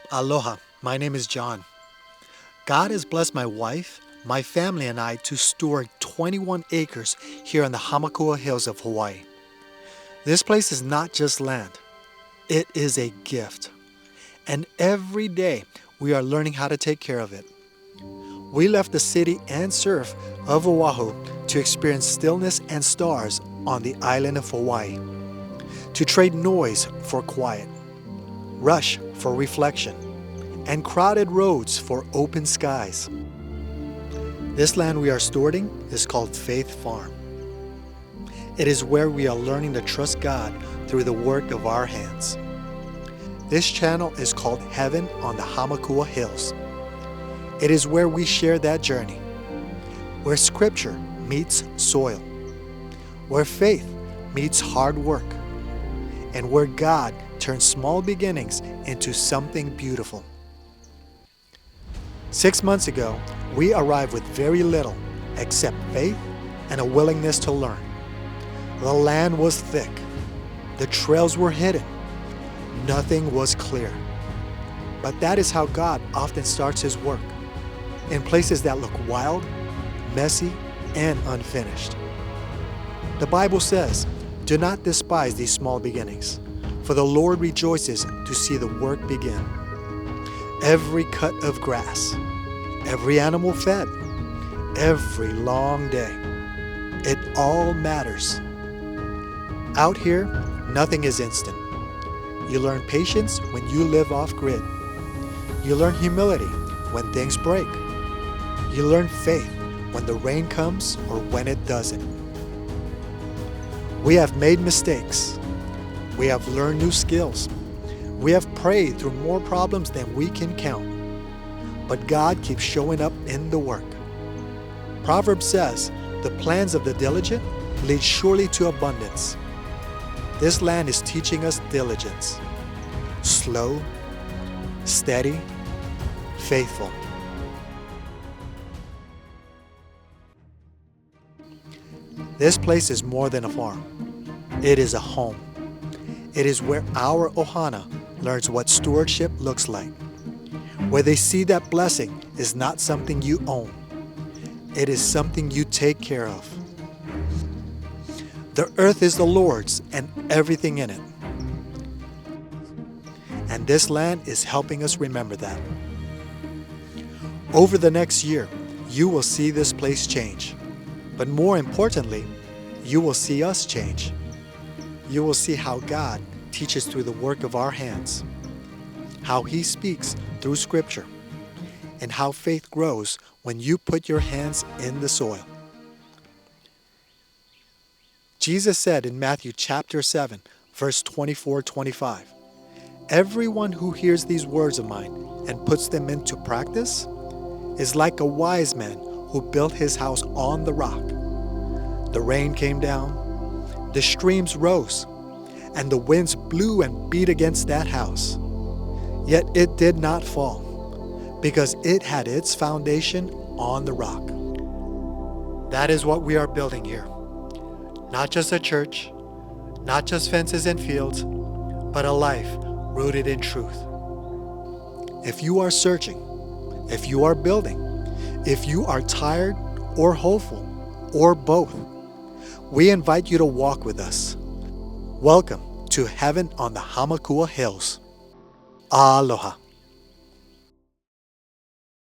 Aloha, my name is John. God has blessed my wife, my family, and I to steward 21 acres here on the Hamakua Hills of Hawaii. This place is not just land, it is a gift. And every day we are learning how to take care of it. We left the city and surf of Oʻahu to experience stillness and stars on the island of Hawaii, to trade noise for quiet, rush for reflection, and crowded roads for open skies. This land we are stewarding is called Faith Farm. It is where we are learning to trust God through the work of our hands. This channel is called Heaven on the Hamakua Hills. It is where we share that journey, where Scripture meets soil, where faith meets hard work, and where God turns small beginnings into something beautiful. 6 months ago, we arrived with very little except faith and a willingness to learn. The land was thick. The trails were hidden. Nothing was clear. But that is how God often starts His work, in places that look wild, messy, and unfinished. The Bible says, "Do not despise these small beginnings, for the Lord rejoices to see the work begin." Every cut of grass, every animal fed, every long day, it all matters. Out here, nothing is instant. You learn patience when you live off-grid. You learn humility when things break. You learn faith when the rain comes or when it doesn't. We have made mistakes. We have learned new skills. We have prayed through more problems than we can count. But God keeps showing up in the work. Proverbs says, "The plans of the diligent lead surely to abundance." This land is teaching us diligence. Slow, steady, faithful. This place is more than a farm. It is a home. It is where our ohana learns what stewardship looks like, where they see that blessing is not something you own. It is something you take care of. The earth is the Lord's and everything in it. And this land is helping us remember that. Over the next year, you will see this place change. But more importantly, you will see us change. You will see how God teaches through the work of our hands, how He speaks through Scripture, and how faith grows when you put your hands in the soil. Jesus said in Matthew chapter 7, verse 24-25, "Everyone who hears these words of mine and puts them into practice is like a wise man who built his house on the rock. The rain came down, the streams rose, and the winds blew and beat against that house. Yet it did not fall, because it had its foundation on the rock." That is what we are building here. Not just a church, not just fences and fields, but a life rooted in truth. If you are searching, if you are building, if you are tired or hopeful, or both, we invite you to walk with us. Welcome to Heaven on the Hamakua Hills. Aloha.